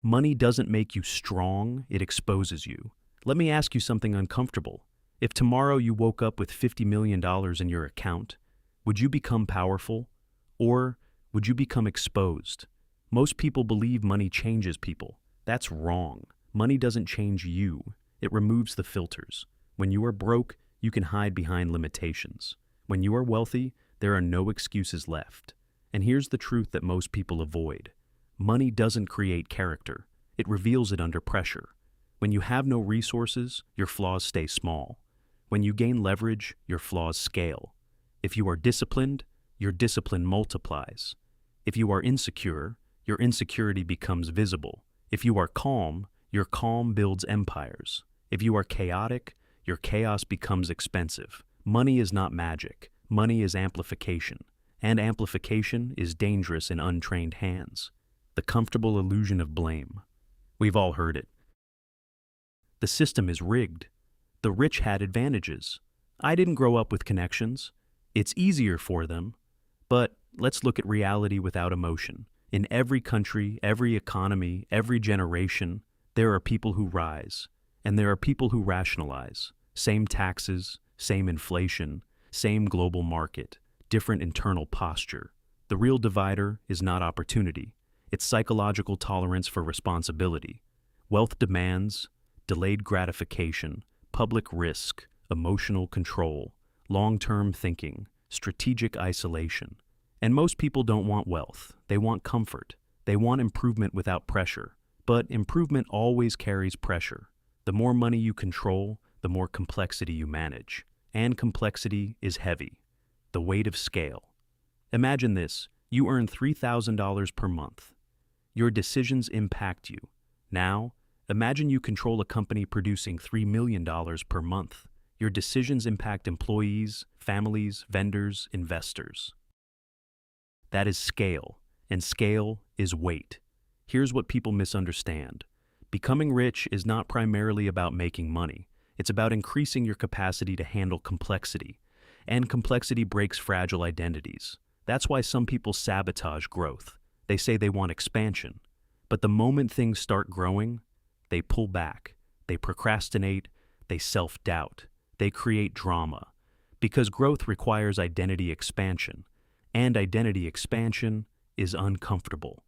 Money doesn't make you strong, it exposes you. Let me ask you something uncomfortable. If tomorrow you woke up with $50 million in your account, would you become powerful? Or would you become exposed? Most people believe money changes people. That's wrong. Money doesn't change you. It removes the filters. When you are broke, you can hide behind limitations. When you are wealthy, there are no excuses left. And here's the truth that most people avoid. Money doesn't create character. It reveals it under pressure. When you have no resources, your flaws stay small. When you gain leverage, your flaws scale. If you are disciplined, your discipline multiplies. If you are insecure, your insecurity becomes visible. If you are calm, your calm builds empires. If you are chaotic, your chaos becomes expensive. Money is not magic. Money is amplification. And amplification is dangerous in untrained hands. The comfortable illusion of blame. We've all heard it. The system is rigged. The rich had advantages. I didn't grow up with connections. It's easier for them. But let's look at reality without emotion. In every country, every economy, every generation, there are people who rise. And there are people who rationalize. Same taxes, same inflation, same global market, different internal posture. The real divider is not opportunity. It's psychological tolerance for responsibility. Wealth demands delayed gratification, public risk, emotional control, long-term thinking, strategic isolation. And most people don't want wealth. They want comfort. They want improvement without pressure. But improvement always carries pressure. The more money you control, the more complexity you manage. And complexity is heavy. The weight of scale. Imagine this. You earn $3,000 per month. Your decisions impact you. Now, imagine you control a company producing $3 million per month. Your decisions impact employees, families, vendors, investors. That is scale, and scale is weight. Here's what people misunderstand. Becoming rich is not primarily about making money. It's about increasing your capacity to handle complexity. And complexity breaks fragile identities. That's why some people sabotage growth. They say they want expansion. But the moment things start growing, they pull back. They procrastinate. They self-doubt. They create drama. Because growth requires identity expansion. And identity expansion is uncomfortable.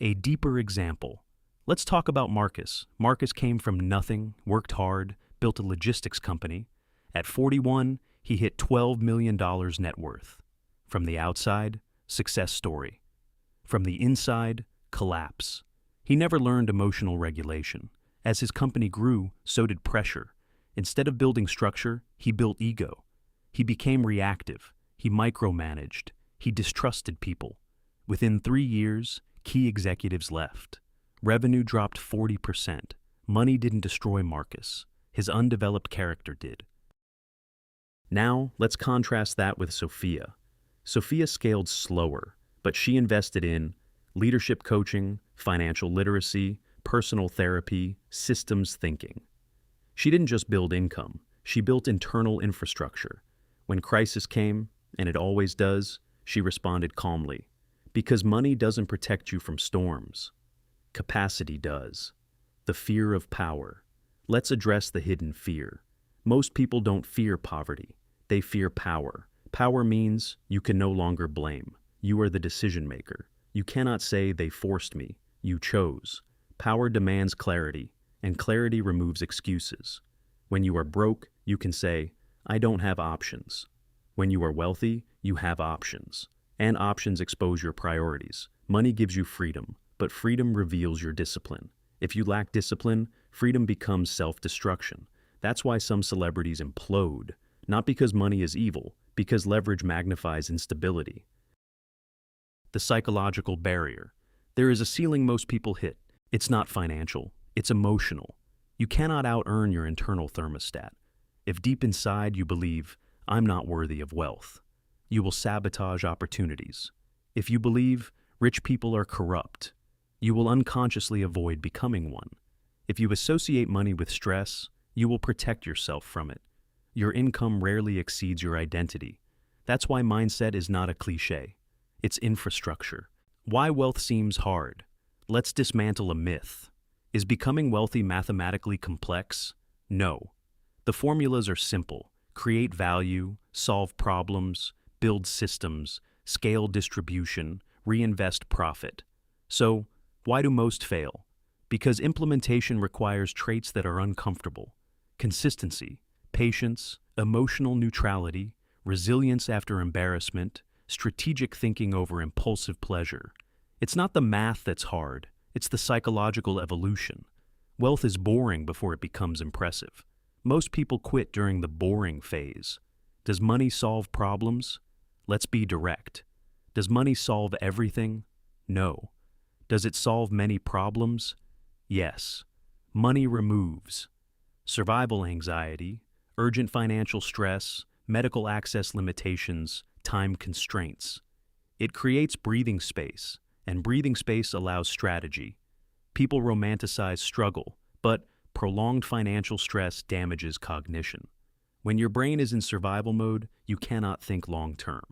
A deeper example. Let's talk about Marcus. Marcus came from nothing, worked hard, built a logistics company. At 41, he hit $12 million net worth. From the outside, success story. From the inside, collapse. He never learned emotional regulation. As his company grew, so did pressure. Instead of building structure, he built ego. He became reactive. He micromanaged. He distrusted people. Within 3 years, key executives left. Revenue dropped 40%. Money didn't destroy Marcus. His undeveloped character did. Now, let's contrast that with Sophia. Sophia scaled slower, but she invested in leadership coaching, financial literacy, personal therapy, systems thinking. She didn't just build income, she built internal infrastructure. When crisis came, and it always does, she responded calmly. Because money doesn't protect you from storms. Capacity does. The fear of power. Let's address the hidden fear. Most people don't fear poverty. They fear power. Power means you can no longer blame. You are the decision maker. You cannot say they forced me. You chose. Power demands clarity, and clarity removes excuses. When you are broke, you can say, I don't have options. When you are wealthy, you have options. And options expose your priorities. Money gives you freedom, but freedom reveals your discipline. If you lack discipline, freedom becomes self-destruction. That's why some celebrities implode. Not because money is evil, because leverage magnifies instability. The psychological barrier. There is a ceiling most people hit. It's not financial, it's emotional. You cannot out-earn your internal thermostat. If deep inside you believe, I'm not worthy of wealth, you will sabotage opportunities. If you believe rich people are corrupt, you will unconsciously avoid becoming one. If you associate money with stress, you will protect yourself from it. Your income rarely exceeds your identity. That's why mindset is not a cliche. It's infrastructure. Why wealth seems hard. Let's dismantle a myth. Is becoming wealthy mathematically complex? No. The formulas are simple. Create value, solve problems, build systems, scale distribution, reinvest profit. So, why do most fail? Because implementation requires traits that are uncomfortable. Consistency, patience, emotional neutrality, resilience after embarrassment, strategic thinking over impulsive pleasure. It's not the math that's hard, it's the psychological evolution. Wealth is boring before it becomes impressive. Most people quit during the boring phase. Does money solve problems? Let's be direct. Does money solve everything? No. Does it solve many problems? Yes. Money removes survival anxiety, urgent financial stress, medical access limitations, time constraints. It creates breathing space, and breathing space allows strategy. People romanticize struggle, but prolonged financial stress damages cognition. When your brain is in survival mode, you cannot think long term.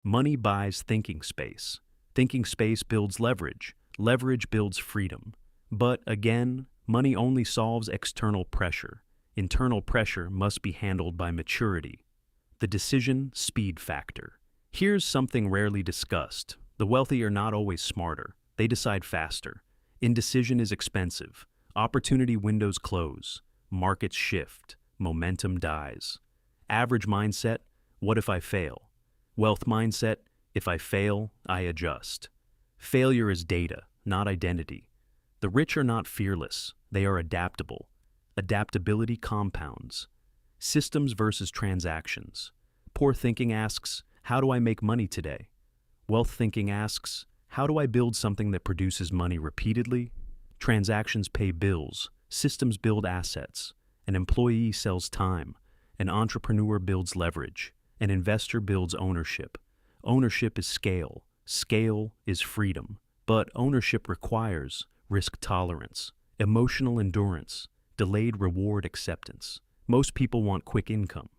Money buys thinking space. Thinking space builds leverage. Leverage builds freedom. But again, money only solves external pressure. Internal pressure must be handled by maturity. The decision speed factor. Here's something rarely discussed. The wealthy are not always smarter. They decide faster. Indecision is expensive. Opportunity windows close. Markets shift. Momentum dies. Average mindset, what if I fail? Wealth mindset, if I fail, I adjust. Failure is data, not identity. The rich are not fearless, they are adaptable. Adaptability compounds. Systems versus transactions. Poor thinking asks, how do I make money today? Wealth thinking asks, how do I build something that produces money repeatedly? Transactions pay bills, systems build assets. An employee sells time, an entrepreneur builds leverage, an investor builds ownership. Ownership is scale, scale is freedom, but ownership requires risk tolerance, emotional endurance, delayed reward acceptance. Most people want quick income.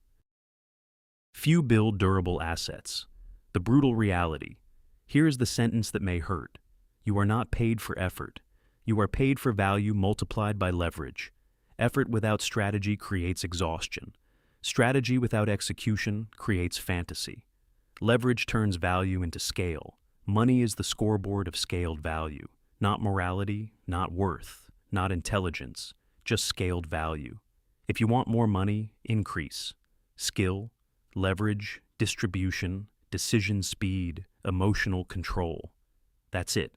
Few build durable assets. The brutal reality. Here is the sentence that may hurt. You are not paid for effort. You are paid for value multiplied by leverage. Effort without strategy creates exhaustion. Strategy without execution creates fantasy. Leverage turns value into scale. Money is the scoreboard of scaled value. Not morality, not worth, not intelligence, just scaled value. If you want more money, increase. Skill, leverage, distribution, decision speed, emotional control. That's it.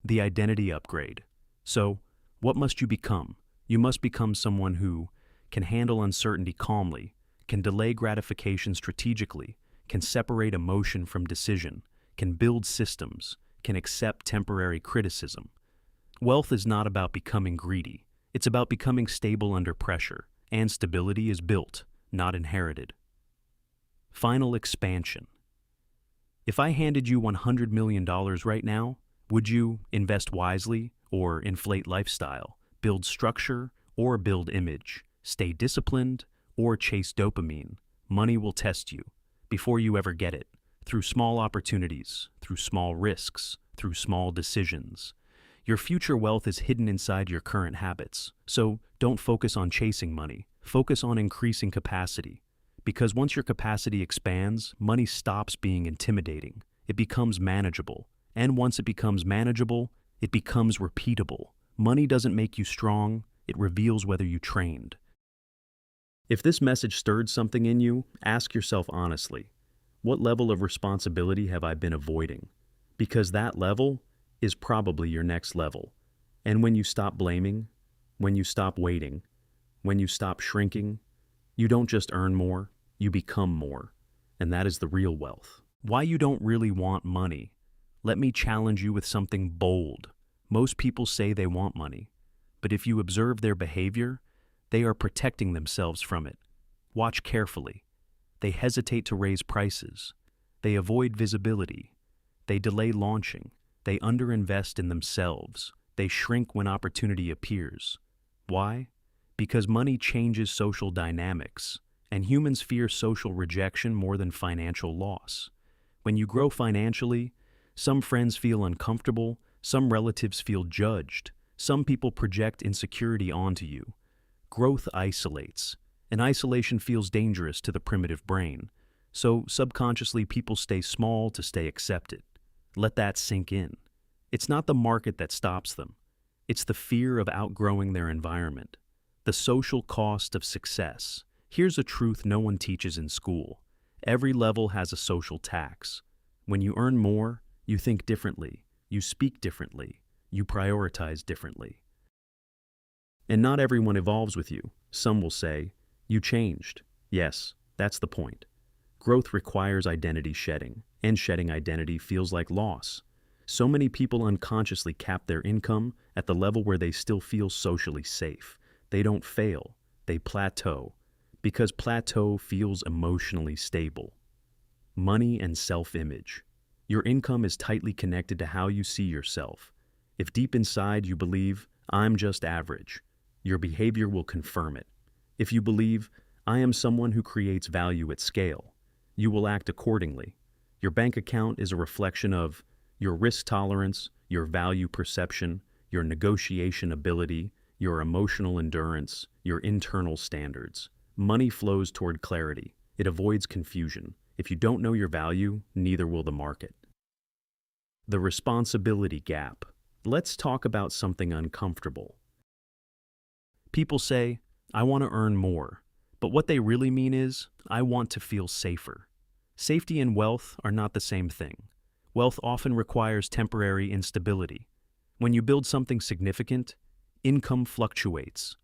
The identity upgrade. So, what must you become? You must become someone who can handle uncertainty calmly, can delay gratification strategically, can separate emotion from decision, can build systems, can accept temporary criticism. Wealth is not about becoming greedy. It's about becoming stable under pressure, and stability is built, not inherited. Final expansion. If I handed you $100 million right now, would you invest wisely or inflate lifestyle, build structure or build image, stay disciplined or chase dopamine? Money will test you before you ever get it, through small opportunities, through small risks, through small decisions. Your future wealth is hidden inside your current habits, so don't focus on chasing money. Focus on increasing capacity. Because once your capacity expands, money stops being intimidating. It becomes manageable. And once it becomes manageable, it becomes repeatable. Money doesn't make you strong, it reveals whether you trained. If this message stirred something in you, ask yourself honestly, what level of responsibility have I been avoiding? Because that level is probably your next level. And when you stop blaming, when you stop waiting, when you stop shrinking, you don't just earn more, you become more. And that is the real wealth. Why you don't really want money? Let me challenge you with something bold. Most people say they want money, but if you observe their behavior, they are protecting themselves from it. Watch carefully. They hesitate to raise prices. They avoid visibility. They delay launching. They underinvest in themselves. They shrink when opportunity appears. Why? Because money changes social dynamics, and humans fear social rejection more than financial loss. When you grow financially, some friends feel uncomfortable, Some relatives feel judged. Some people project insecurity onto you. Growth isolates, and isolation feels dangerous to the primitive brain. So subconsciously, people stay small to stay accepted. Let that sink in. It's not the market that stops them. It's the fear of outgrowing their environment. The social cost of success. Here's a truth no one teaches in school. Every level has a social tax. When you earn more, you think differently, you speak differently, you prioritize differently. And not everyone evolves with you. Some will say, "You changed." Yes, that's the point. Growth requires identity shedding, and shedding identity feels like loss. So many people unconsciously cap their income at the level where they still feel socially safe. They don't fail, they plateau, because plateau feels emotionally stable. Money and self-image. Your income is tightly connected to how you see yourself. If deep inside you believe, "I'm just average," your behavior will confirm it. If you believe, "I am someone who creates value at scale," you will act accordingly. Your bank account is a reflection of your risk tolerance, your value perception, your negotiation ability, your emotional endurance, your internal standards. Money flows toward clarity. It avoids confusion. If you don't know your value, neither will the market. The responsibility gap. Let's talk about something uncomfortable. People say, "I want to earn more," but what they really mean is, "I want to feel safer." Safety and wealth are not the same thing. Wealth often requires temporary instability. When you build something significant, income fluctuates.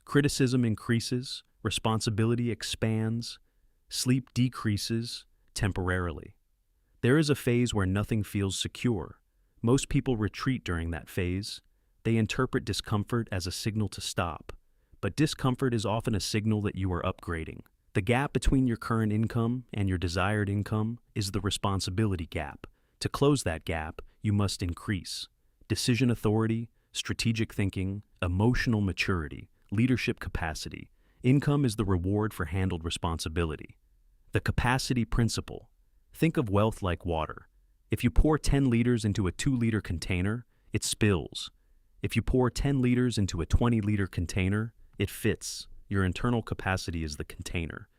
Criticism increases, responsibility expands, sleep decreases temporarily. There is a phase where nothing feels secure. Most people retreat during that phase. They interpret discomfort as a signal to stop. But discomfort is often a signal that you are upgrading. The gap between your current income and your desired income is the responsibility gap. To close that gap, you must increase decision authority, strategic thinking, emotional maturity, leadership capacity. Income is the reward for handled responsibility. The capacity principle. Think of wealth like water. If you pour 10 liters into a 2-liter container, it spills. If you pour 10 liters into a 20-liter container, it fits. Your internal capacity is the container.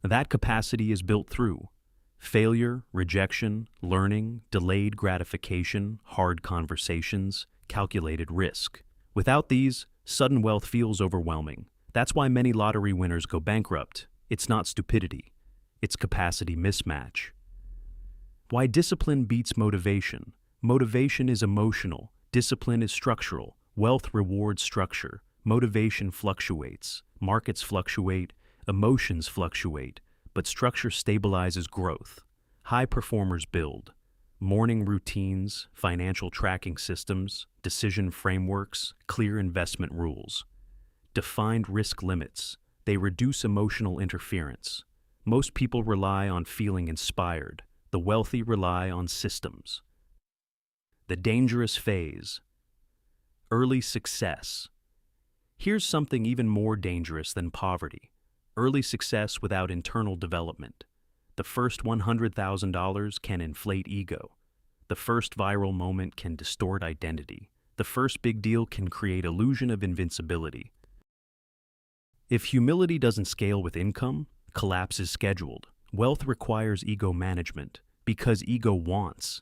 That capacity is built through failure, rejection, learning, delayed gratification, hard conversations, calculated risk. Without these, sudden wealth feels overwhelming. That's why many lottery winners go bankrupt. It's not stupidity. It's capacity mismatch. Why discipline beats motivation. Motivation is emotional. Discipline is structural. Wealth rewards structure. Motivation fluctuates. Markets fluctuate. Emotions fluctuate. But structure stabilizes growth. High performers build morning routines, financial tracking systems, decision frameworks, clear investment rules. Defined risk limits. They reduce emotional interference. Most people rely on feeling inspired. The wealthy rely on systems. The dangerous phase. Early success. Here's something even more dangerous than poverty. Early success without internal development. The first $100,000 can inflate ego. The first viral moment can distort identity. The first big deal can create illusion of invincibility. If humility doesn't scale with income, collapse is scheduled. Wealth requires ego management because ego wants.